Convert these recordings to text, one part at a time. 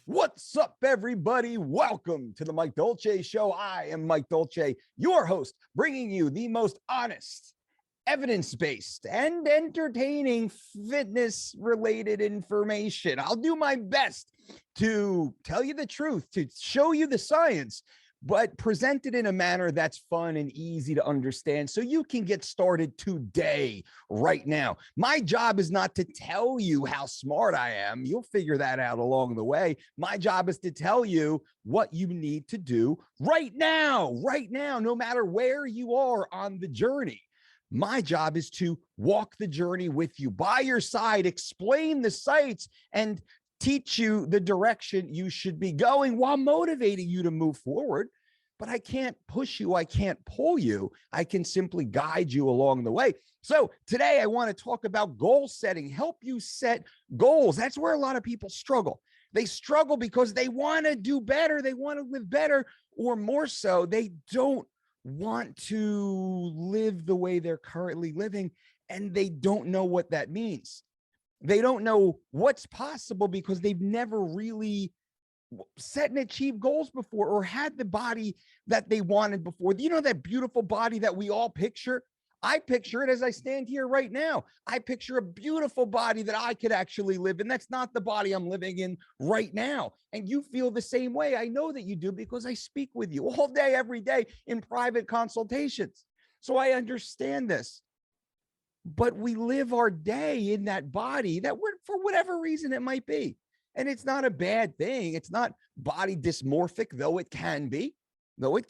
What's up, everybody? Welcome to the Mike Dolce Show. I am Mike Dolce, your host, bringing you the most honest, evidence-based, and entertaining fitness-related information. I'll do my best to tell you the truth, to show you the science, but present it in a manner that's fun and easy to understand so you can get started today, right now. My job is not to tell you how smart I am. You'll figure that out along the way. My job is to tell you what you need to do right now, no matter where you are on the journey. My job is to walk the journey with you, by your side, explain the sights, and teach you the direction you should be going while motivating you to move forward. But I can't push you. I can't pull you. I can simply guide you along the way. So today I want to talk about goal setting, help you set goals. That's where a lot of people struggle. They struggle because they want to do better. They want to live better, or more so, they don't want to live the way they're currently living, and they don't know what that means. They don't know what's possible because they've never really set and achieved goals before or had the body that they wanted before. You know, that beautiful body that we all picture? I picture it as I stand here right now. I picture a beautiful body that I could actually live in. That's not the body I'm living in right now. And you feel the same way. I know that you do because I speak with you all day, every day in private consultations. So I understand this. But we live our day in that body that we're, for whatever reason it might be. And it's not a bad thing. It's not body dysmorphic, though it can be. But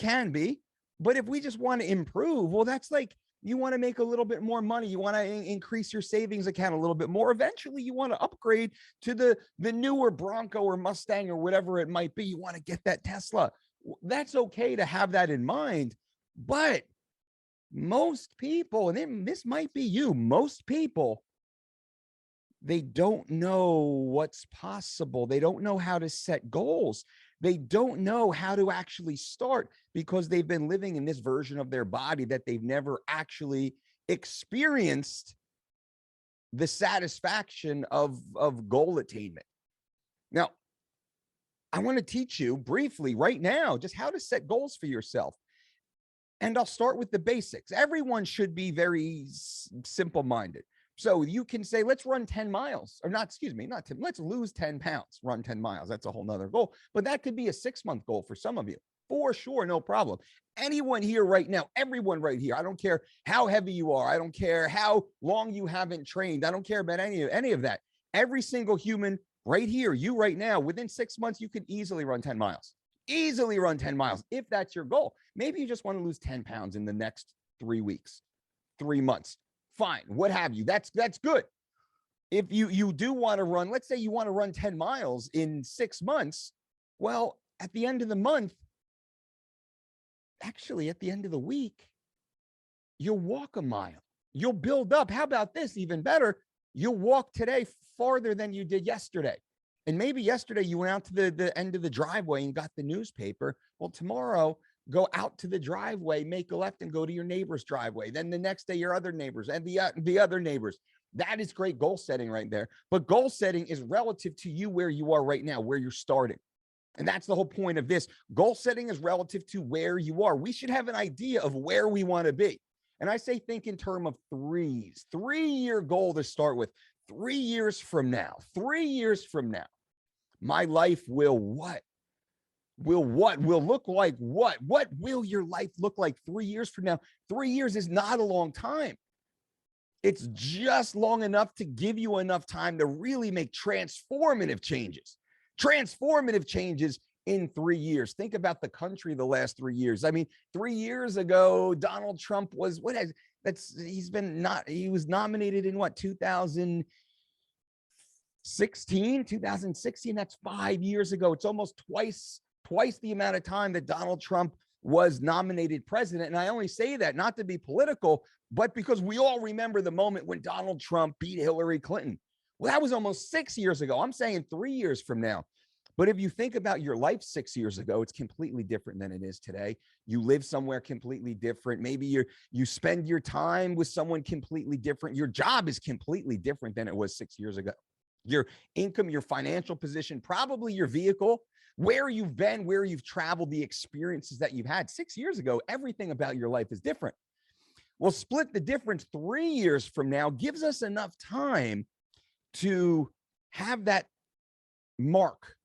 if we just want to improve, well, that's like, you want to make a little bit more money. You want to increase your savings account a little bit more. Eventually, you want to upgrade to the newer Bronco or Mustang or whatever it might be. You want to get that Tesla. That's okay to have that in mind. But most people, and this might be you, most people, they don't know what's possible. They don't know how to set goals. They don't know how to actually start because they've been living in this version of their body that they've never actually experienced the satisfaction of goal attainment. Now, I want to teach you briefly right now just how to set goals for yourself. And I'll start with the basics. Everyone should be very simple-minded. So you can say, let's run 10 miles, or not, excuse me, not 10, let's lose 10 pounds, run 10 miles. That's a whole nother goal, but that could be a 6-month goal for some of you, for sure, no problem. Anyone here right now, everyone right here, I don't care how heavy you are. I don't care how long you haven't trained. I don't care about any of that. Every single human right here, you right now, within 6 months, you could easily run 10 miles. Easily run 10 miles if that's your goal. Maybe you just want to lose 10 pounds in the next 3 weeks, 3 months. Fine, what have you. That's good. If you do want to run, let's say you want to run 10 miles in 6 months. Well, at the end of the month, actually at the end of the week, you'll walk a mile. You'll build up. How about this? Even better, you'll walk today farther than you did yesterday. And maybe yesterday you went out to the end of the driveway and got the newspaper. Well, tomorrow, go out to the driveway, make a left and go to your neighbor's driveway. Then the next day, your other neighbors and the other neighbors. That is great goal setting right there. But goal setting is relative to you where you are right now, where you're starting. And that's the whole point of this. Goal setting is relative to where you are. We should have an idea of where we want to be. And I say think in terms of threes. 3-year goal to start with. 3 years from now, my life will what? Will look like what? What will your life look like 3 years from now? 3 years is not a long time. It's just long enough to give you enough time to really make transformative changes. Transformative changes in 3 years. Think about the country the last 3 years. I mean, 3 years ago, Donald Trump was, he was nominated in what, 2016, that's 5 years ago. It's almost twice the amount of time that Donald Trump was nominated president. And I only say that not to be political, but because we all remember the moment when Donald Trump beat Hillary Clinton. Well, that was almost 6 years ago. I'm saying 3 years from now. But if you think about your life 6 years ago, it's completely different than it is today. You live somewhere completely different. Maybe you spend your time with someone completely different. Your job is completely different than it was 6 years ago. your income, your financial position, probably your vehicle, where you've been, where you've traveled, the experiences that you've had. 6 years ago, everything about your life is different. Well, split the difference 3 years from now gives us enough time to have that mark,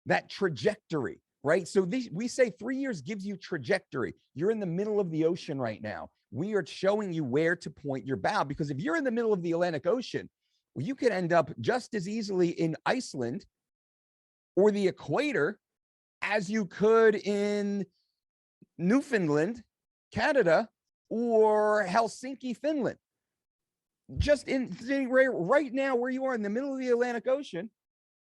that trajectory, right? So we say 3 years gives you trajectory. You're in the middle of the ocean right now. We are showing you where to point your bow, because if you're in the middle of the Atlantic Ocean, well, you could end up just as easily in Iceland or the equator as you could in Newfoundland, Canada, or Helsinki, Finland. Just in right now, where you are in the middle of the Atlantic Ocean,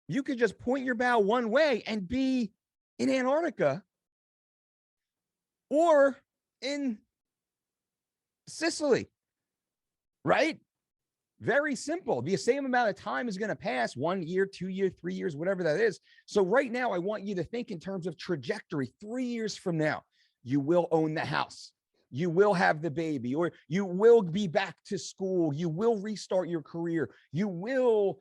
you could just point your bow one way and be in Antarctica or in Sicily, right? Very simple. The same amount of time is going to pass, 1 year, 2 years, 3 years, whatever that is. So right now, I want you to think in terms of trajectory. 3 years from now, you will own the house. You will have the baby, or you will be back to school. You will restart your career. You will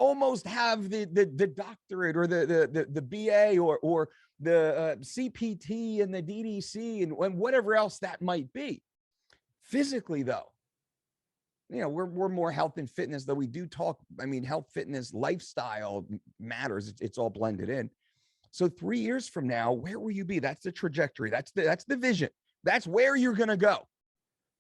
almost have the doctorate or the BA or the CPT and the DDC and whatever else that might be. Physically, though, you know, we're more health and fitness, though we do talk, I mean, health, fitness, lifestyle matters. It's all blended in. So 3 years from now, where will you be? That's the trajectory. That's the vision. That's where you're going to go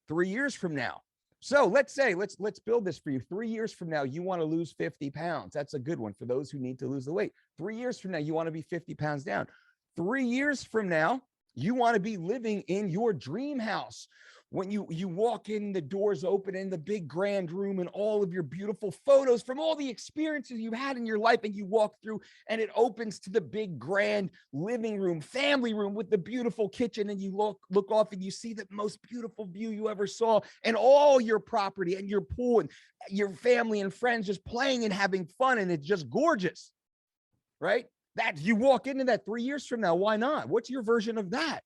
3 years from now. So let's say, let's build this for you. 3 years from now, you want to lose 50 pounds. That's a good one for those who need to lose the weight. 3 years from now, you want to be 50 pounds down. 3 years from now, you want to be living in your dream house. When you walk in, the doors open in the big grand room and all of your beautiful photos from all the experiences you've had in your life, and you walk through and it opens to the big grand living room, family room with the beautiful kitchen, and you look off and you see the most beautiful view you ever saw, and all your property and your pool and your family and friends just playing and having fun, and it's just gorgeous, right? That you walk into that 3 years from now, why not? What's your version of that?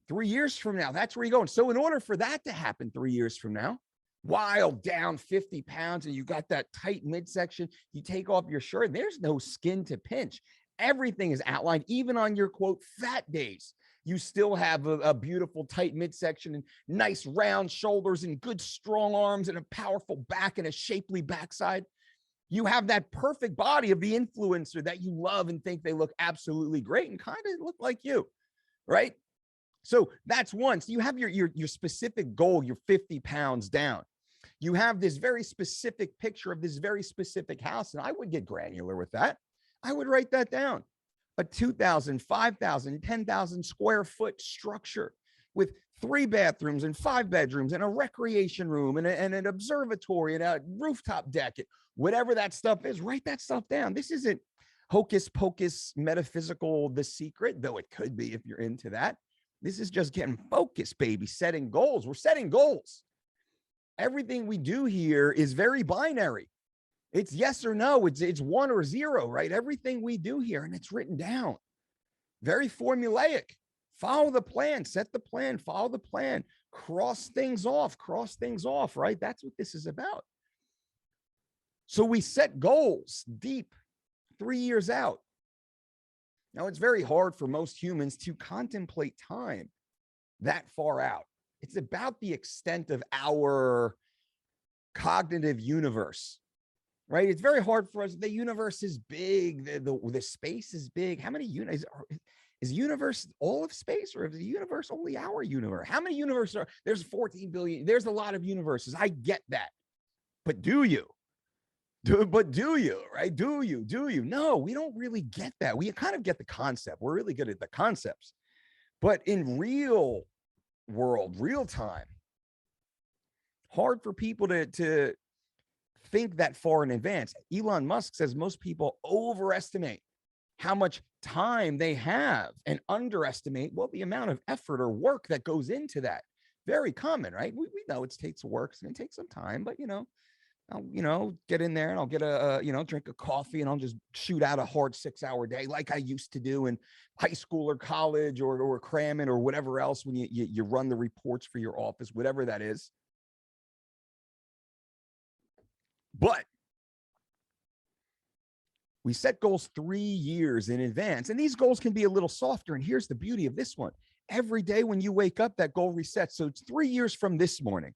3 years from now, that's where you're going. So in order for that to happen 3 years from now, while down 50 pounds and you got that tight midsection, you take off your shirt, there's no skin to pinch. Everything is outlined, even on your quote fat days. You still have a beautiful tight midsection and nice round shoulders and good strong arms and a powerful back and a shapely backside. You have that perfect body of the influencer that you love and think they look absolutely great and kind of look like you, right? So that's one. So you have your specific goal, you're 50 pounds down. You have this very specific picture of this very specific house. And I would get granular with that. I would write that down. A 2,000, 5,000, 10,000 square foot structure with 3 bathrooms and 5 bedrooms and a recreation room and an observatory and a rooftop deck, whatever that stuff is, write that stuff down. This isn't hocus pocus metaphysical, The Secret, though it could be if you're into that. This is just getting focused, baby, setting goals. We're setting goals. Everything we do here is very binary. It's yes or no. It's 1 or 0, right? Everything we do here, and it's written down. Very formulaic. Follow the plan, set the plan, follow the plan, cross things off, right? That's what this is about. So we set goals deep 3 years out. Now, it's very hard for most humans to contemplate time that far out. It's about the extent of our cognitive universe, right? It's very hard for us. The universe is big. The space is big. How many units is universe all of space, or is the universe only our universe? How many universes are there's 14 billion? There's a lot of universes. I get that. But do you? Do you, right? Do you? No, we don't really get that. We kind of get the concept. We're really good at the concepts. But in real world, real time, hard for people to think that far in advance. Elon Musk says most people overestimate how much time they have and underestimate, well, the amount of effort or work that goes into that. Very common, right? We know it takes work. It's going to take some time, but I'll, get in there and I'll get drink a coffee and I'll just shoot out a hard 6-hour day like I used to do in high school or college or cramming or whatever else when you run the reports for your office, whatever that is. But We set goals 3 years in advance, and these goals can be a little softer. And here's the beauty of this one. Every day when you wake up, that goal resets. So it's 3 years from this morning.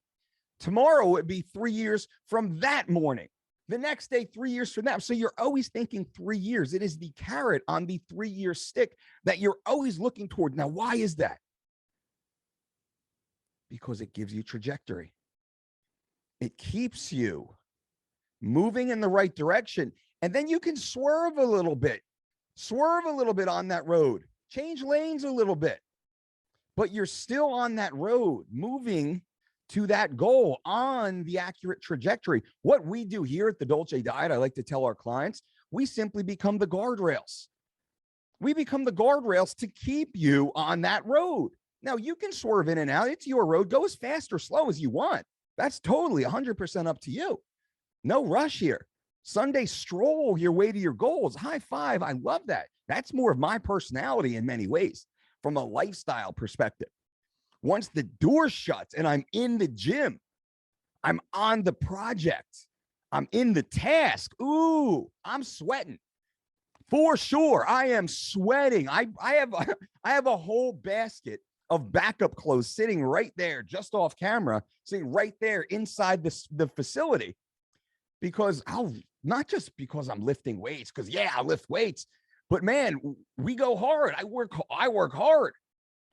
Tomorrow would be 3 years from that morning. The next day, 3 years from that. So you're always thinking 3 years. It is the carrot on the 3-year stick that you're always looking toward. Now, why is that? Because it gives you trajectory. It keeps you moving in the right direction. And then you can swerve a little bit on that road, change lanes a little bit, but you're still on that road, moving to that goal on the accurate trajectory. What we do here at the Dolce Diet, I like to tell our clients, we simply become the guardrails. We become the guardrails to keep you on that road. Now, you can swerve in and out. It's your road. Go as fast or slow as you want. That's totally 100% up to you. No rush here. Sunday stroll your way to your goals. High five. I love that. That's more of my personality in many ways from a lifestyle perspective. Once the door shuts and I'm in the gym, I'm on the project, I'm in the task. Ooh, I'm sweating. For sure, I am sweating. I have a whole basket of backup clothes sitting right there, just off camera, sitting right there inside the facility, because not just because I'm lifting weights, because yeah, I lift weights, but man, we go hard. I work hard,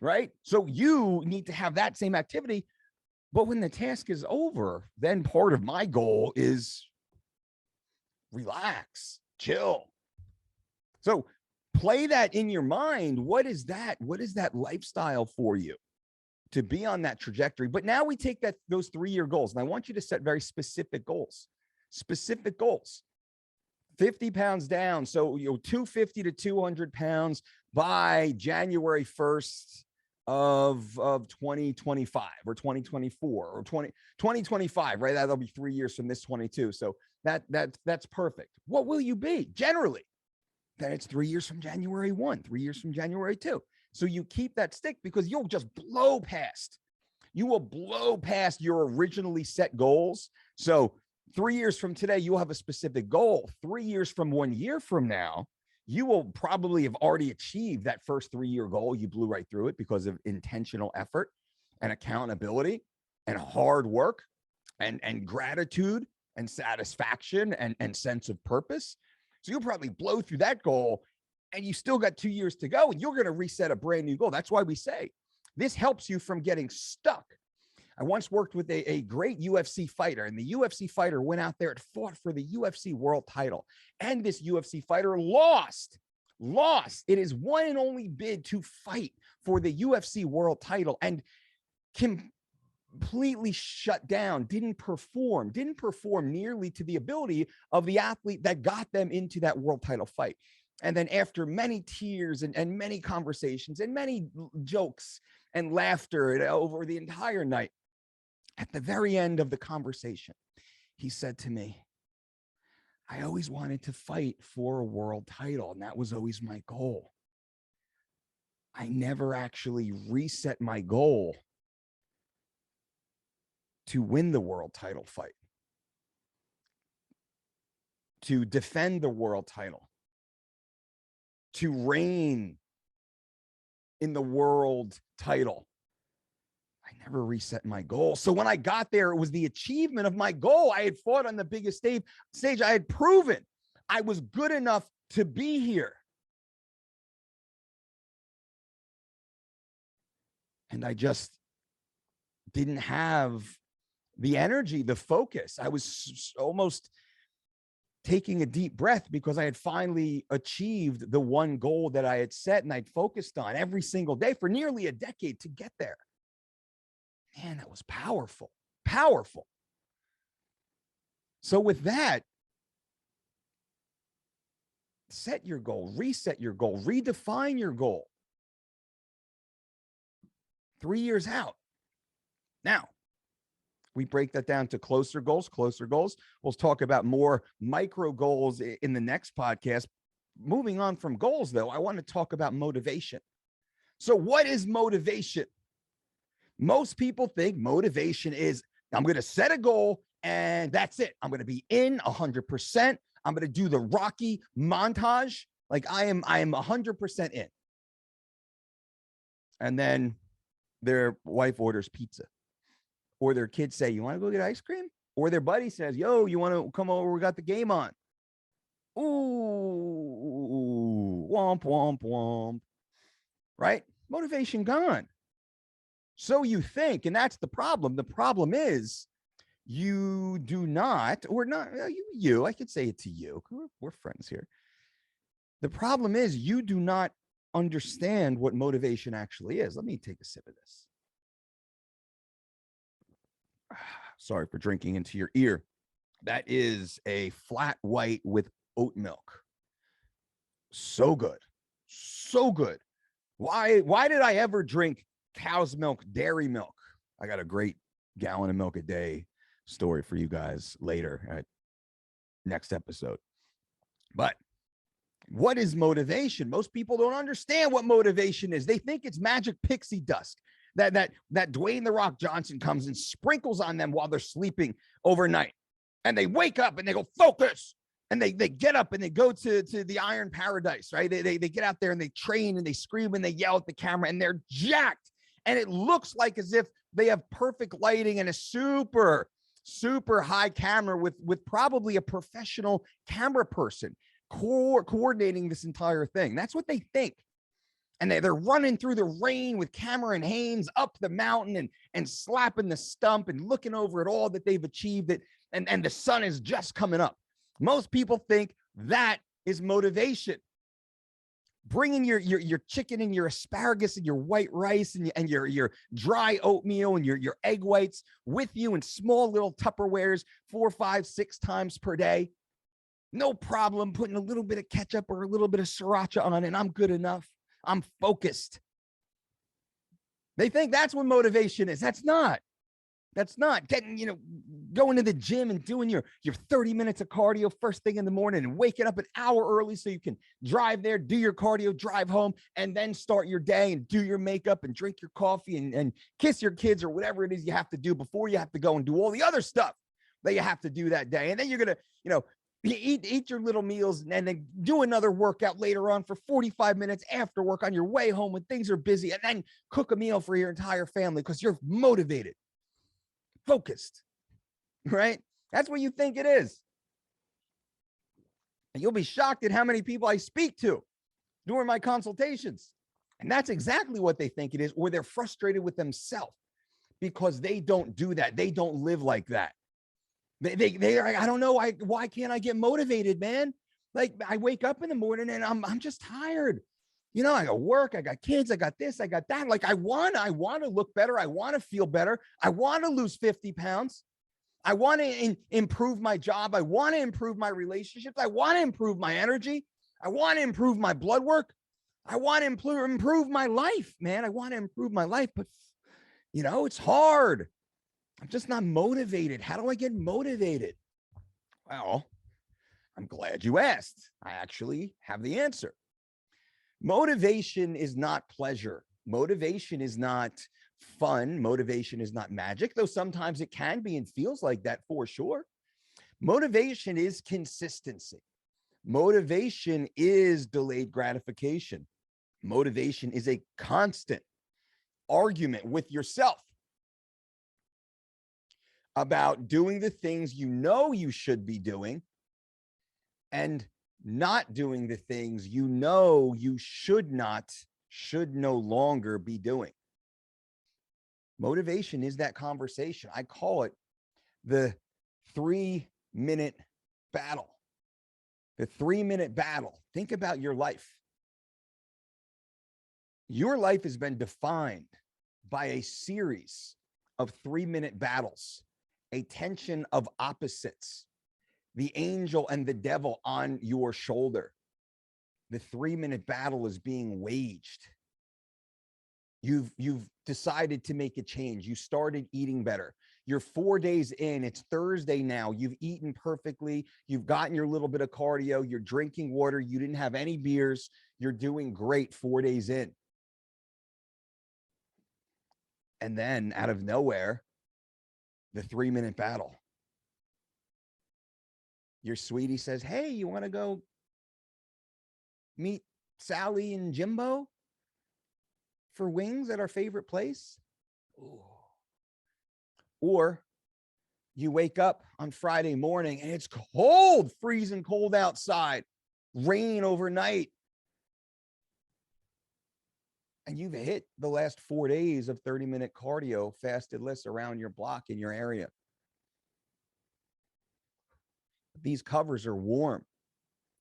right? So you need to have that same activity. But when the task is over, then part of my goal is relax, chill. So play that in your mind. What is that? What is that lifestyle for you to be on that trajectory? But now we take those 3-year goals, and I want you to set very specific goals. 50 pounds down. So, 250 to 200 pounds by January 1st of 2025 or 2024 or 2025, right? That'll be 3 years from this 22. So that's perfect. What will you be generally? Then it's 3 years from January 1, 3 years from January 2. So you keep that stick, because you will blow past your originally set goals. So 3 years from today, you'll have a specific goal. 3 years from 1 year from now, you will probably have already achieved that first 3-year goal. You blew right through it because of intentional effort and accountability and hard work and gratitude and satisfaction and sense of purpose. So you'll probably blow through that goal, and you still got 2 years to go, and you're going to reset a brand new goal. That's why we say this helps you from getting stuck. I once worked with a great UFC fighter, and the UFC fighter went out there and fought for the UFC world title. And this UFC fighter lost. It is one and only bid to fight for the UFC world title, and completely shut down, didn't perform nearly to the ability of the athlete that got them into that world title fight. And then after many tears and many conversations and many jokes and laughter over the entire night, at the very end of the conversation, he said to me, I always wanted to fight for a world title, and that was always my goal. I never actually reset my goal to win the world title fight, to defend the world title, to reign in the world title. I never reset my goal. So when I got there, it was the achievement of my goal. I had fought on the biggest stage. I had proven I was good enough to be here. And I just didn't have the energy, the focus. I was almost taking a deep breath because I had finally achieved the one goal that I had set and I'd focused on every single day for nearly a decade to get there. Man, that was powerful. So with that, set your goal, reset your goal, redefine your goal 3 years out. Now, we break that down to closer goals. We'll talk about more micro goals in the next podcast. Moving on from goals, though, I want to talk about motivation. So what is motivation? Most people think motivation is, I'm going to set a goal and that's it. I'm going to be in 100%. I'm going to do the Rocky montage. Like I am 100% in. And then their wife orders pizza, or their kids say, you want to go get ice cream? Or their buddy says, yo, you want to come over? We got the game on. Ooh, womp, womp, womp. Right? Motivation gone. So you think, and that's the problem. The problem is you do not, or not, I could say it to you. We're friends here. The problem is you do not understand what motivation actually is. Let me take a sip of this. Sorry for drinking into your ear. That is a flat white with oat milk. So good. So good. Why did I ever drink cow's milk, dairy milk? I got a great gallon of milk a day story for you guys later at next episode. But what is motivation? Most people don't understand what motivation is. They think it's magic pixie dust that Dwayne The Rock Johnson comes and sprinkles on them while they're sleeping overnight. And they wake up and they go, focus. And they get up and they go to the iron paradise, right? They get out there and they train and they scream and they yell at the camera and they're jacked. And it looks like as if they have perfect lighting and a super, super high camera with probably a professional camera person coordinating this entire thing. That's what they think. And they're running through the rain with Cameron Haynes up the mountain and slapping the stump and looking over at all that they've achieved, and the sun is just coming up. Most people think that is motivation. Bringing your chicken and your asparagus and your white rice and your dry oatmeal and your egg whites with you in small little Tupperwares 4, 5, 6 times per day. No problem putting a little bit of ketchup or a little bit of sriracha on it, and I'm good enough. I'm focused. They think that's what motivation is. That's not getting, going to the gym and doing your 30 minutes of cardio first thing in the morning and waking up an hour early so you can drive there, do your cardio, drive home, and then start your day and do your makeup and drink your coffee and kiss your kids or whatever it is you have to do before you have to go and do all the other stuff that you have to do that day. And then you're going to, eat your little meals and then do another workout later on for 45 minutes after work on your way home when things are busy, and then cook a meal for your entire family because you're motivated, focused, right? That's what you think it is. And you'll be shocked at how many people I speak to during my consultations. And that's exactly what they think it is, or they're frustrated with themselves because they don't do that. They don't live like that. They're like, I don't know why can't I get motivated, man? Like I wake up in the morning and I'm just tired. I got work, I got kids, I got this, I got that. Like I want to look better. I want to feel better. I want to lose 50 pounds. I want to improve my job. I want to improve my relationships. I want to improve my energy. I want to improve my blood work. I want to improve my life, man. I want to improve my life, but it's hard. I'm just not motivated. How do I get motivated? Well, I'm glad you asked. I actually have the answer. Motivation is not pleasure. Motivation is not fun. Motivation is not magic, though sometimes it can be and feels like that for sure. Motivation is consistency. Motivation is delayed gratification. Motivation is a constant argument with yourself about doing the things you should be doing and not doing the things you should no longer be doing. Motivation is that conversation. I call it the 3-minute battle. The 3-minute battle. Think about your life. Your life has been defined by a series of 3-minute battles. A tension of opposites, the angel and the devil on your shoulder. The 3-minute battle is being waged. You've decided to make a change. You started eating better. You're 4 days in. It's Thursday now. You've eaten perfectly. You've gotten your little bit of cardio. You're drinking water. You didn't have any beers. You're doing great 4 days in. And then out of nowhere, the 3-minute battle. Your sweetie says, hey, you want to go meet Sally and Jimbo for wings at our favorite place? Ooh. Or you wake up on Friday morning and it's cold, freezing cold outside, rain overnight. And you've hit the last 4 days of 30-minute cardio fasted lists around your block in your area. These covers are warm.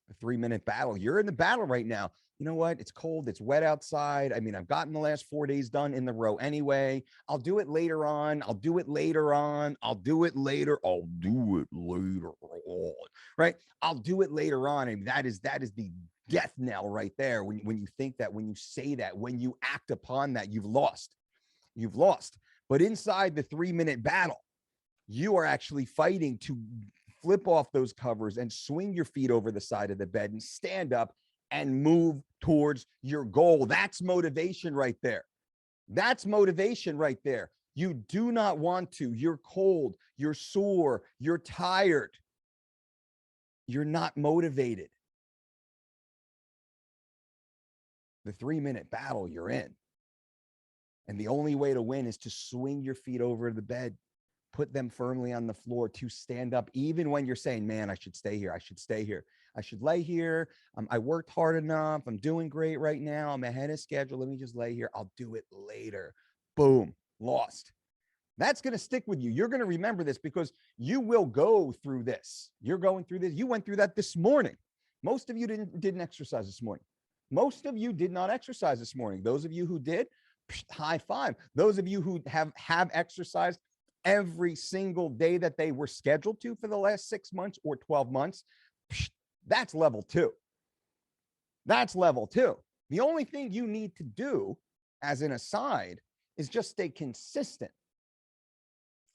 A 3-minute battle. You're in the battle right now. You know what? It's cold. It's wet outside. I mean, I've gotten the last 4 days done in the row anyway. I'll do it later on. I'll do it later on. I'll do it later. I'll do it later on. Right? I'll do it later on. And that is the death knell right there. When you think that, when you say that, when you act upon that, you've lost. You've lost. But inside the 3-minute battle, you are actually fighting to flip off those covers and swing your feet over the side of the bed and stand up and move towards your goal. That's motivation right there. That's motivation right there. You do not want to. You're cold. You're sore. You're tired. You're not motivated. The 3-minute battle you're in. And the only way to win is to swing your feet over the bed, put them firmly on the floor, to stand up, even when you're saying, man, I should stay here. I should stay here. I should lay here. I worked hard enough. I'm doing great right now. I'm ahead of schedule. Let me just lay here. I'll do it later. Boom, lost. That's going to stick with you. You're going to remember this because you will go through this. You're going through this. You went through that this morning. Most of you didn't exercise this morning. Most of you did not exercise this morning. Those of you who did, high five. Those of you who have exercised every single day that they were scheduled to for the last 6 months or 12 months, that's level 2. That's level 2. The only thing you need to do as an aside is just stay consistent.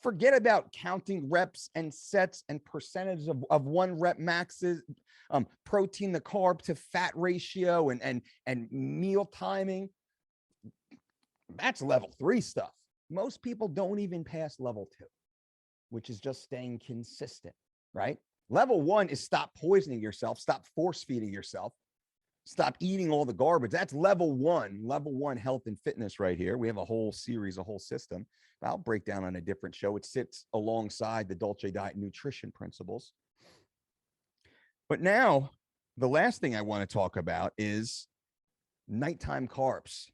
Forget about counting reps and sets and percentages of 1 rep maxes, protein to carb to fat ratio and meal timing. That's level 3 stuff. Most people don't even pass level 2, which is just staying consistent, right? Level 1 is stop poisoning yourself, stop force feeding yourself, stop eating all the garbage. That's level 1 health and fitness right here. We have a whole series, a whole system. I'll break down on a different show. It sits alongside the Dolce diet nutrition principles. But now the last thing I want to talk about is nighttime carbs.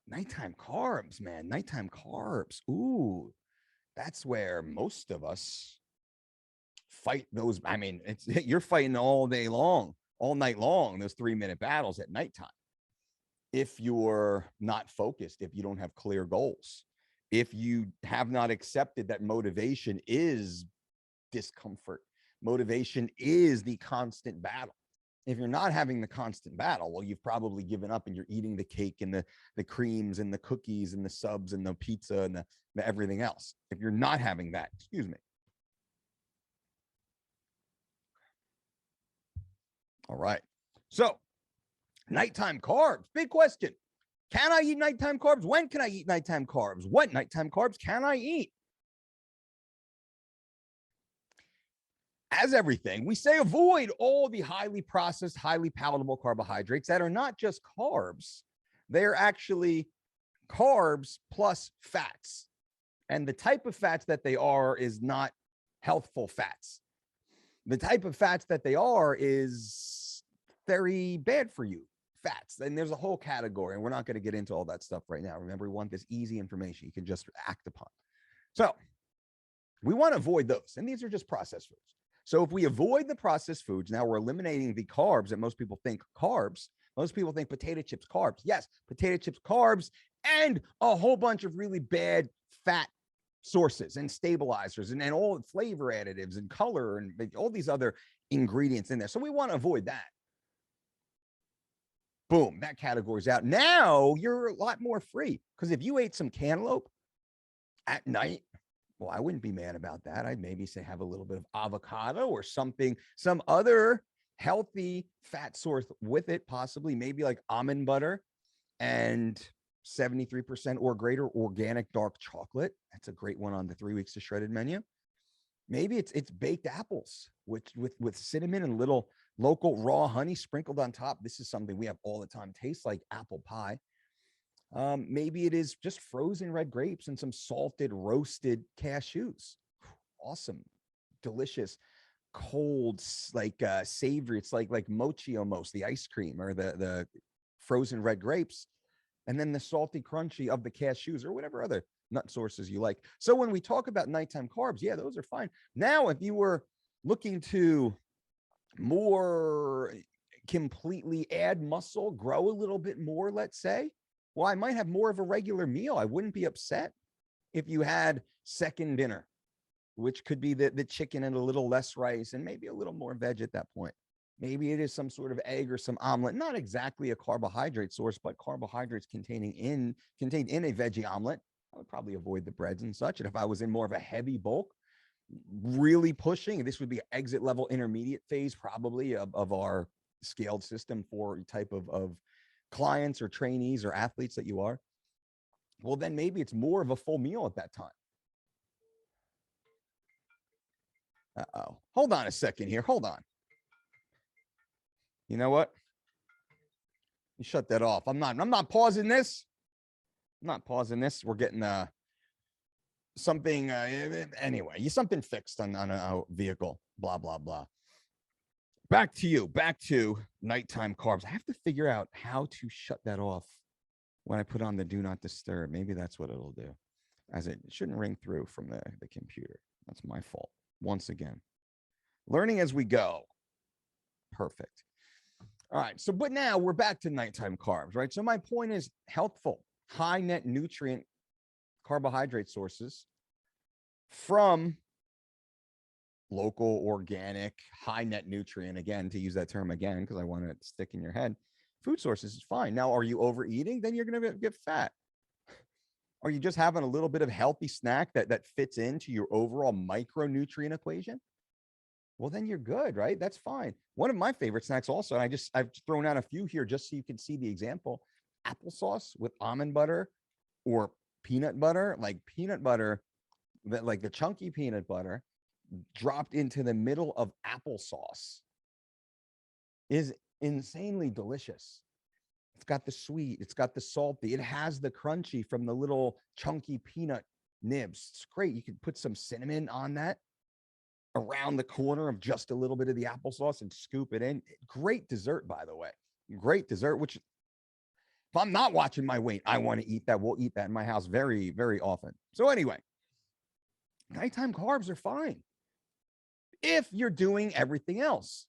Nighttime carbs, man. Nighttime carbs. Ooh, that's where most of us fight those. I mean, you're fighting all day long, all night long, those 3-minute battles at nighttime. If you're not focused, if you don't have clear goals, if you have not accepted that motivation is discomfort, motivation is the constant battle. If you're not having the constant battle, well, you've probably given up and you're eating the cake and the creams and the cookies and the subs and the pizza and the everything else. If you're not having that, excuse me. All right. So nighttime carbs, big question. Can I eat nighttime carbs? When can I eat nighttime carbs? What nighttime carbs can I eat? As everything, we say avoid all the highly processed, highly palatable carbohydrates that are not just carbs. They're actually carbs plus fats. And the type of fats that they are is not healthful fats. The type of fats that they are is very bad for you fats. And there's a whole category, and we're not going to get into all that stuff right now. Remember, we want this easy information you can just act upon. So we want to avoid those. And these are just processed foods. So if we avoid the processed foods, now we're eliminating the carbs that most people think carbs. Most people think potato chips, carbs. Yes, potato chips, carbs, and a whole bunch of really bad fat sources and stabilizers and all the flavor additives and color and all these other ingredients in there. So we want to avoid that. Boom, that category's out. Now you're a lot more free, because if you ate some cantaloupe at night, well, I wouldn't be mad about that. I'd maybe say have a little bit of avocado or something, some other healthy fat source with it, possibly maybe like almond butter and 73% or greater organic dark chocolate. That's a great one on the 3 weeks to shredded menu. Maybe it's baked apples with cinnamon and little local raw honey sprinkled on top. This is something we have all the time. Tastes like apple pie. Maybe it is just frozen red grapes and some salted roasted cashews. Awesome, delicious, cold, like savory. It's like mochi almost, the ice cream or the frozen red grapes, and then the salty crunchy of the cashews or whatever other nut sources you like. So when we talk about nighttime carbs, yeah, those are fine. Now, if you were looking to more completely add muscle, grow a little bit more, let's say, well, I might have more of a regular meal. I wouldn't be upset if you had second dinner, which could be the chicken and a little less rice and maybe a little more veg at that point. Maybe it is some sort of egg or some omelet, not exactly a carbohydrate source, but carbohydrates contained in a veggie omelet. I would probably avoid the breads and such. And if I was in more of a heavy bulk, really pushing, this would be exit level intermediate phase probably of our scaled system for type of clients or trainees or athletes that you are. Well, then maybe it's more of a full meal at that time. Uh-oh. Hold on a second here. Hold on. You know what? You shut that off. I'm not pausing this. I'm not pausing this. We're getting something anyway. Something fixed on a vehicle. Blah blah blah. Back to you. Back to nighttime carbs. I have to figure out how to shut that off when I put on the do not disturb. Maybe that's what it'll do. As it shouldn't ring through from the computer. That's my fault. Once again, learning as we go. Perfect. All right. So, but now we're back to nighttime carbs, right? So my point is healthful, high net nutrient carbohydrate sources from local, organic, high net nutrient, again, to use that term again, because I want it to stick in your head, food sources is fine. Now, are you overeating? Then you're going to get fat. Are you just having a little bit of healthy snack that fits into your overall micronutrient equation? Well, then you're good, right? That's fine. One of my favorite snacks also, and I've thrown out a few here just so you can see the example, applesauce with almond butter or peanut butter, like the chunky peanut butter dropped into the middle of applesauce is insanely delicious. It's got the sweet, it's got the salty, it has the crunchy from the little chunky peanut nibs. It's great. You could put some cinnamon on that around the corner of just a little bit of the applesauce and scoop it in. Great dessert, by the way. Great dessert, which if I'm not watching my weight, I want to eat that. We'll eat that in my house very, very often. So anyway, nighttime carbs are fine if you're doing everything else.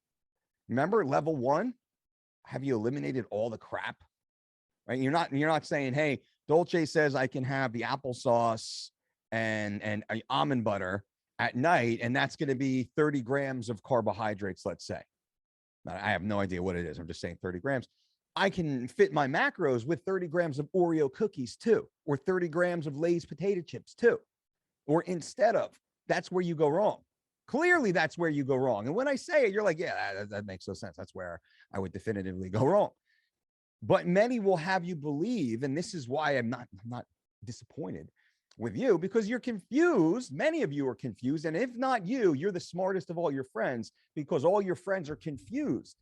Remember, level 1, have you eliminated all the crap? Right? You're not saying, hey, Dolce says I can have the applesauce and almond butter at night, and that's going to be 30 grams of carbohydrates, let's say. I have no idea what it is. I'm just saying 30 grams. I can fit my macros with 30 grams of Oreo cookies too, or 30 grams of Lay's potato chips too, or instead of. That's where you go wrong. Clearly, that's where you go wrong. And when I say it, you're like, yeah, that makes no sense. That's where I would definitively go wrong. But many will have you believe, and this is why I'm not disappointed with you, because you're confused. Many of you are confused. And if not you, you're the smartest of all your friends, because all your friends are confused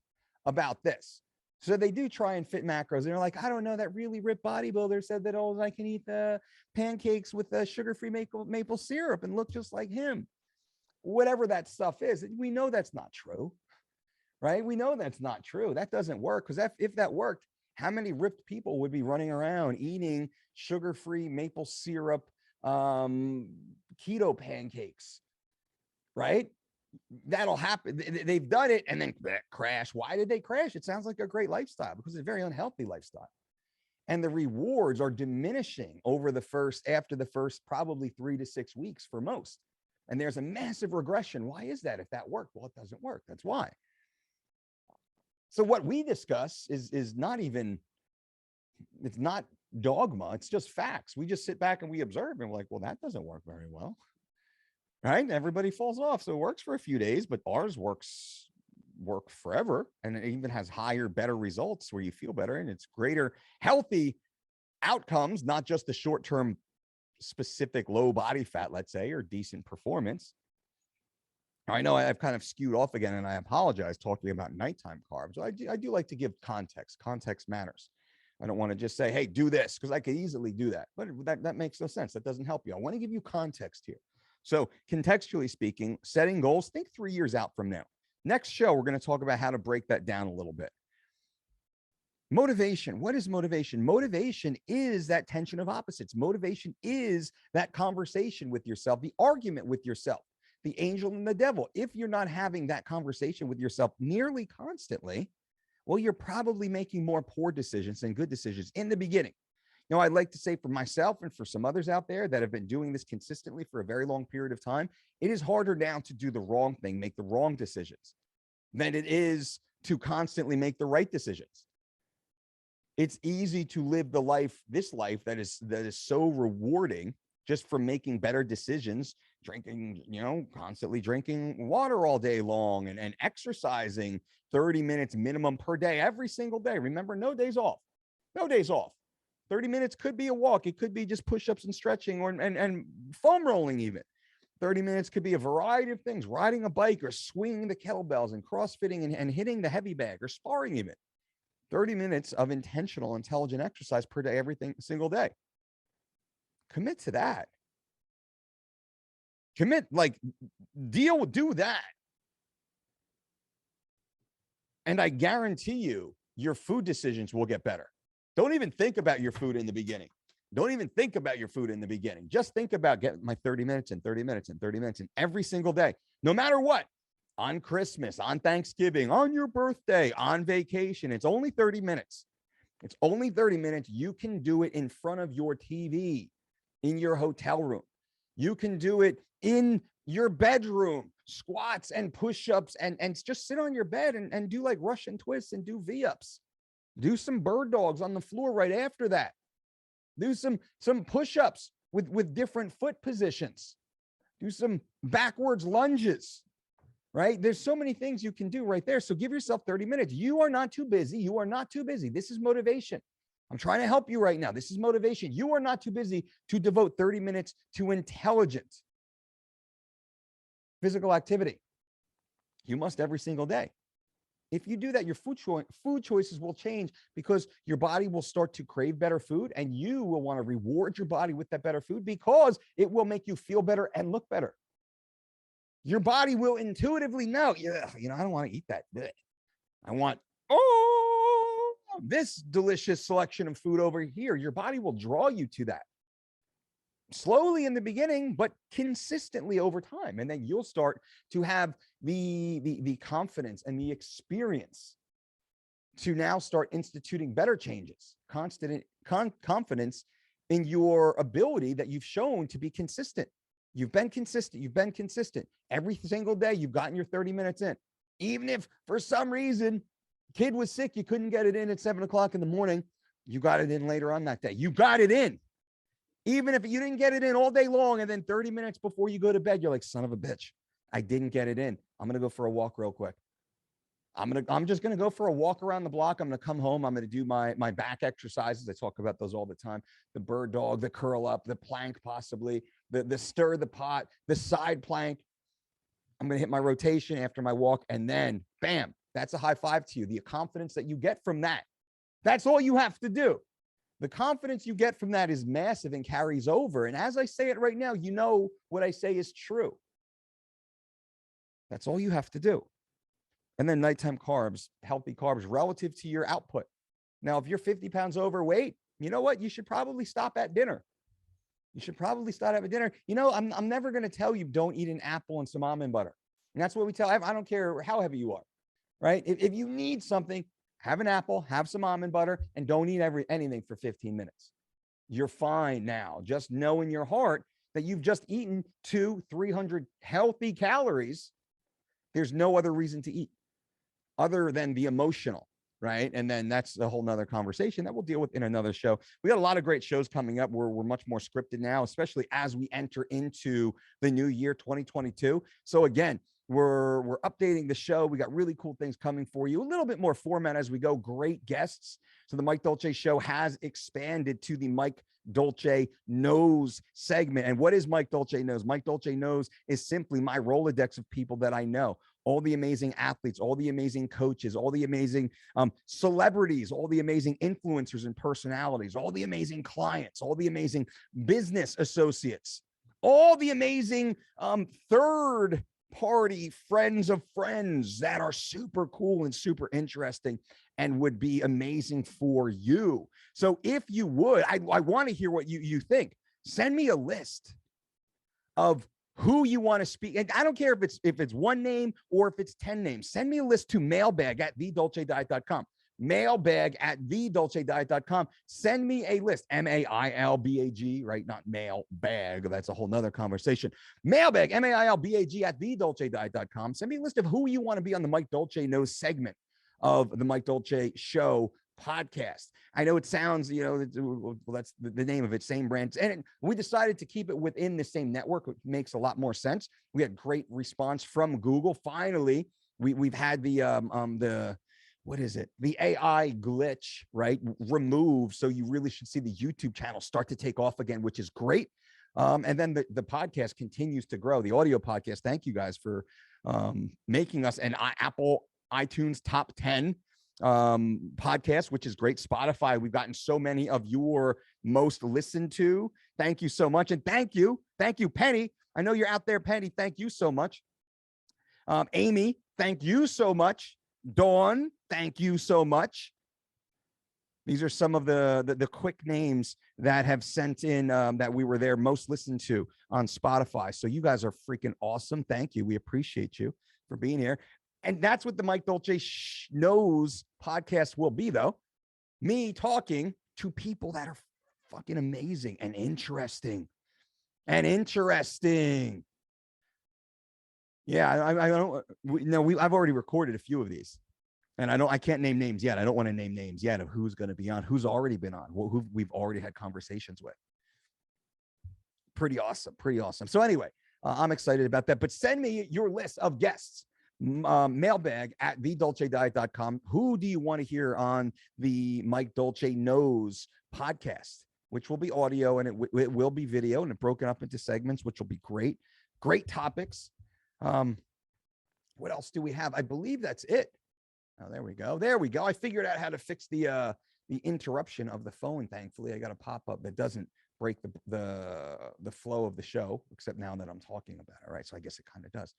about this. So they do try and fit macros. And they're like, I don't know, that really ripped bodybuilder said that, oh, I can eat the pancakes with the sugar-free maple syrup and look just like him. Whatever that stuff is, we know that's not true, right? We know that's not true. That doesn't work, because if that worked, how many ripped people would be running around eating sugar-free maple syrup keto pancakes, right? That'll happen. They've done it and then crash. Why did they crash? It sounds like a great lifestyle, because it's a very unhealthy lifestyle. And the rewards are diminishing after the first probably 3 to 6 weeks for most. And there's a massive regression. Why is that? If that worked, well, it doesn't work. That's why. So what we discuss is not even, it's not dogma. It's just facts. We just sit back and we observe and we're like, well, that doesn't work very well. Right? Everybody falls off. So it works for a few days, but ours work forever. And it even has higher, better results where you feel better, and it's greater healthy outcomes, not just the short-term specific low body fat, let's say, or decent performance. I know I've kind of skewed off again, and I apologize talking about nighttime carbs. I do like to give context. Context matters. I don't want to just say, hey, do this, because I could easily do that. But that makes no sense. That doesn't help you. I want to give you context here. So contextually speaking, setting goals, think 3 years out from now. Next show, we're going to talk about how to break that down a little bit. Motivation. What is motivation? Motivation is that tension of opposites. Motivation is that conversation with yourself, the argument with yourself, the angel and the devil. If you're not having that conversation with yourself nearly constantly, well, you're probably making more poor decisions than good decisions in the beginning. You know, I'd like to say for myself and for some others out there that have been doing this consistently for a very long period of time, it is harder now to do the wrong thing, make the wrong decisions, than it is to constantly make the right decisions. It's easy to live this life that is so rewarding just from making better decisions, drinking, constantly drinking water all day long and exercising 30 minutes minimum per day, every single day. Remember, no days off, no days off. 30 minutes could be a walk. It could be just push-ups and stretching and foam rolling even. 30 minutes could be a variety of things, riding a bike or swinging the kettlebells and crossfitting and hitting the heavy bag or sparring even. 30 minutes of intentional, intelligent exercise per day, single day. Commit to that. Do that. And I guarantee you, your food decisions will get better. Don't even think about your food in the beginning. Just think about getting my 30 minutes and 30 minutes and 30 minutes and every single day, no matter what. On Christmas, on Thanksgiving, on your birthday, on vacation. It's only 30 minutes. It's only 30 minutes. You can do it in front of your TV, in your hotel room. You can do it in your bedroom, squats and push-ups, and just sit on your bed and do like Russian twists and do V-ups. Do some bird dogs on the floor right after that. Do some push-ups with different foot positions. Do some backwards lunges, right? There's so many things you can do right there. So give yourself 30 minutes. You are not too busy. You are not too busy. This is motivation. I'm trying to help you right now. This is motivation. You are not too busy to devote 30 minutes to intelligent physical activity. You must every single day. If you do that, your food choices will change because your body will start to crave better food, and you will want to reward your body with that better food because it will make you feel better and look better. Your body will intuitively know, I don't want to eat that. I want, this delicious selection of food over here. Your body will draw you to that. Slowly in the beginning, but consistently over time. And then you'll start to have the confidence and the experience to now start instituting better changes, confidence in your ability that you've shown to be consistent. You've been consistent. Every single day, you've gotten your 30 minutes in. Even if for some reason, kid was sick, you couldn't get it in at 7 o'clock in the morning, you got it in later on that day. You got it in. Even if you didn't get it in all day long, and then 30 minutes before you go to bed, you're like, son of a bitch, I didn't get it in. I'm going to go for a walk real quick. I'm just going to go for a walk around the block. I'm going to come home. I'm going to do my back exercises. I talk about those all the time. The bird dog, the curl up, the plank, possibly the stir the pot, the side plank. I'm going to hit my rotation after my walk, and then bam, that's a high five to you. The confidence that you get from that. That's all you have to do. The confidence you get from that is massive and carries over. And as I say it right now, you know what I say is true. That's all you have to do. And then nighttime carbs, healthy carbs relative to your output. Now, if you're 50 pounds overweight, you know what? You should probably stop at dinner. I'm never going to tell you don't eat an apple and some almond butter. And that's what we tell. I don't care how heavy you are, right? If you need something, have an apple, have some almond butter, and don't eat anything for 15 minutes. You're fine now. Just know in your heart that you've just eaten 200-300 healthy calories. There's no other reason to eat other than the emotional, right? And then that's a whole nother conversation that we'll deal with in another show. We got a lot of great shows coming up. We're much more scripted now, especially as we enter into the new year, 2022. So again, We're updating the show. We got really cool things coming for you. A little bit more format as we go. Great guests. So the Mike Dolce show has expanded to the Mike Dolce Knows segment. And what is Mike Dolce Knows? Mike Dolce Knows is simply my Rolodex of people that I know. All the amazing athletes, all the amazing coaches, all the amazing celebrities, all the amazing influencers and personalities, all the amazing clients, all the amazing business associates, all the amazing third party friends of friends that are super cool and super interesting and would be amazing for you. So if you would, I want to hear what you think. Send me a list of who you want to speak. And I don't care if it's one name or if it's 10 names. Send me a list to mailbag@thedolcediet.com. Mailbag@thedolcediet.com. Send me a list. MAILBAG, right? Not mailbag. That's a whole nother conversation. Mailbag, MAILBAG@thedolcediet.com. Send me a list of who you want to be on the Mike Dolce Knows segment of the Mike Dolce Show podcast. I know it sounds, well, that's the name of it, same brand. And we decided to keep it within the same network, which makes a lot more sense. We had great response from Google. Finally, we've had the what is it? The AI glitch, right? Removed. So you really should see the YouTube channel start to take off again, which is great. And then the podcast continues to grow. The audio podcast. Thank you guys for making us an Apple iTunes top 10 podcast, which is great. Spotify, we've gotten so many of your most listened to. Thank you so much. And thank you, Penny. I know you're out there, Penny. Thank you so much. Amy, thank you so much. Dawn, thank you so much. These are some of the quick names that have sent in that we were there most listened to on Spotify. So you guys are freaking awesome. Thank you. We appreciate you for being here. And that's what the Mike Dolce Knows podcast will be, though. Me talking to people that are fucking amazing and interesting. Yeah, I've already recorded a few of these, and I can't name names yet. I don't want to name names yet of who's going to be on, who's already been on, who we've already had conversations with. Pretty awesome. So anyway, I'm excited about that. But send me your list of guests. Mailbag@thedolcediet.com. Who do you want to hear on the Mike Dolce Knows podcast, which will be audio and it will be video and broken up into segments, which will be great topics. What else do we have? I believe that's it. Oh, there we go. I figured out how to fix the interruption of the phone. Thankfully, I got a pop-up that doesn't break the flow of the show, except now that I'm talking about it. Right. So I guess it kind of does.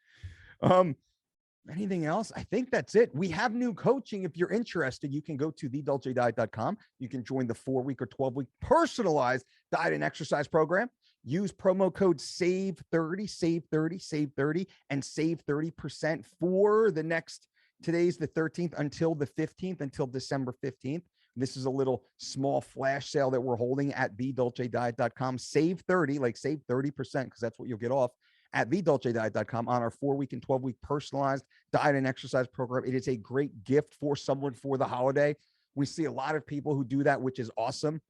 Anything else? I think that's it. We have new coaching. If you're interested, you can go to thedolcediet.com. You can join the 4-week or 12-week personalized diet and exercise program. Use promo code SAVE30, and save 30% for the next, today's the 13th until the 15th, until December 15th. This is a little small flash sale that we're holding at thedolcediet.com. Save 30, like save 30%, because that's what you'll get off at thedolcediet.com on our 4-week and 12-week personalized diet and exercise program. It is a great gift for someone for the holiday. We see a lot of people who do that, which is awesome.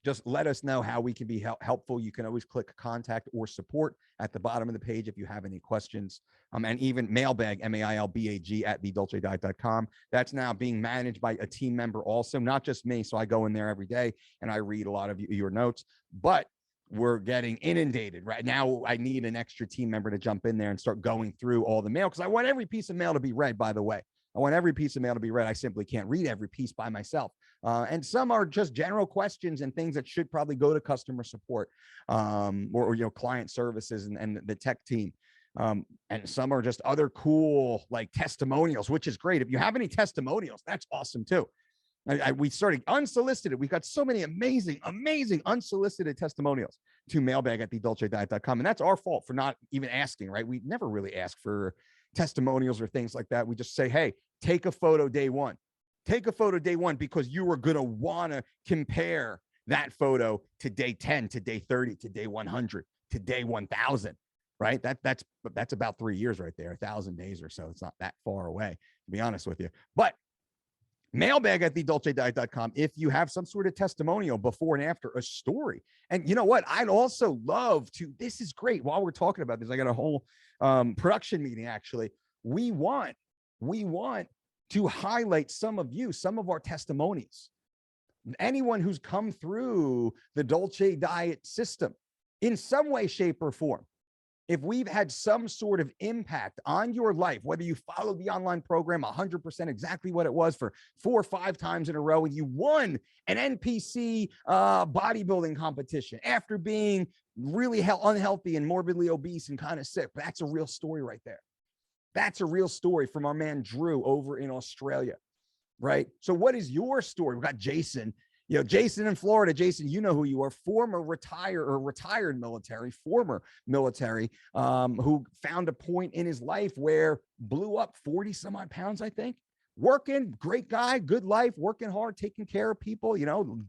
Just let us know how we can be helpful. You can always click contact or support at the bottom of the page if you have any questions. And even mailbag, MAILBAG @thedolcediet.com. That's now being managed by a team member also, not just me. So I go in there every day and I read a lot of your notes, but we're getting inundated right now. I need an extra team member to jump in there and start going through all the mail, because I want every piece of mail to be read, by the way. I want every piece of mail to be read. I simply can't read every piece by myself. And some are just general questions and things that should probably go to customer support or client services and the tech team. And some are just other cool like testimonials, which is great. If you have any testimonials, that's awesome too. We started unsolicited. We've got so many amazing unsolicited testimonials to mailbag@thedolcediet.com. And that's our fault for not even asking, right? We never really ask for testimonials or things like that. We just say, hey, take a photo day one. Take a photo day one, because you are going to want to compare that photo to day 10, to day 30, to day 100, to day 1000, right? That's about 3 years right there, 1,000 days or so. It's not that far away, to be honest with you. But mailbag@thedolcediet.com if you have some sort of testimonial before and after, a story. And you know what? I'd also love to, this is great. While we're talking about this, I got a whole production meeting, actually. We want to highlight some of our testimonies. Anyone who's come through the Dolce diet system in some way, shape, or form. If we've had some sort of impact on your life, whether you followed the online program 100% exactly what it was for 4 or 5 times in a row, and you won an NPC bodybuilding competition after being really unhealthy and morbidly obese and kind of sick, that's a real story right there. That's a real story from our man Drew over in Australia, right? So what is your story? We've got Jason. Jason in Florida. Jason, you know who you are, former retired military, who found a point in his life where blew up 40 some odd pounds, I think. Working, great guy, good life, working hard, taking care of people,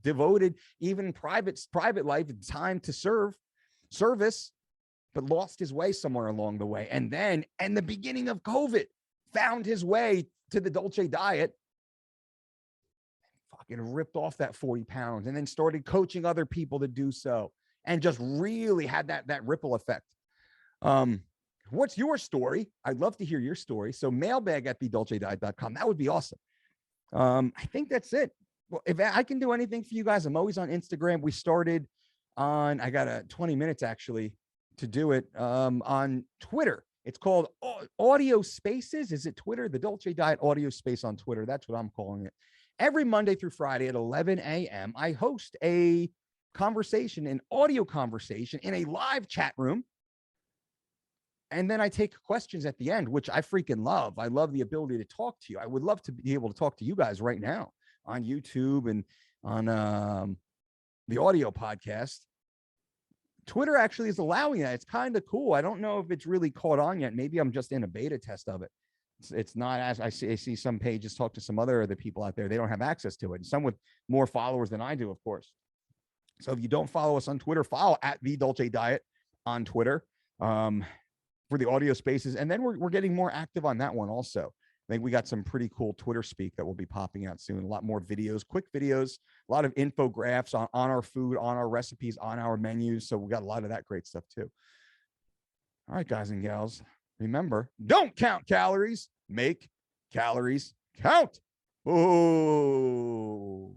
devoted even private life, time to service, but lost his way somewhere along the way. And then, in the beginning of COVID, found his way to the Dolce diet, fucking ripped off that 40 pounds, and then started coaching other people to do so, and just really had that ripple effect. What's your story? I'd love to hear your story. So mailbag@thedolcediet.com. That would be awesome. I think that's it. Well, if I can do anything for you guys, I'm always on Instagram. We started on, I got 20 minutes actually to do it, on Twitter. It's called Audio Spaces. Is it Twitter? The Dolce Diet Audio Space on Twitter. That's what I'm calling it. Every Monday through Friday at 11 a.m., I host a conversation, an audio conversation in a live chat room. And then I take questions at the end, which I freaking love. I love the ability to talk to you. I would love to be able to talk to you guys right now on YouTube and on the audio podcast. Twitter actually is allowing that. It's kind of cool. I don't know if it's really caught on yet. Maybe I'm just in a beta test of it. It's not, as I see some pages talk to some other people out there. They don't have access to it. And some with more followers than I do, of course. So if you don't follow us on Twitter, follow @TheDolceDiet on Twitter for the audio spaces. And then we're getting more active on that one also. I think we got some pretty cool Twitter speak that will be popping out soon. A lot more videos, quick videos, a lot of infographics on our food, on our recipes, on our menus. So we got a lot of that great stuff too. All right, guys and gals, remember, don't count calories, make calories count. Ooh.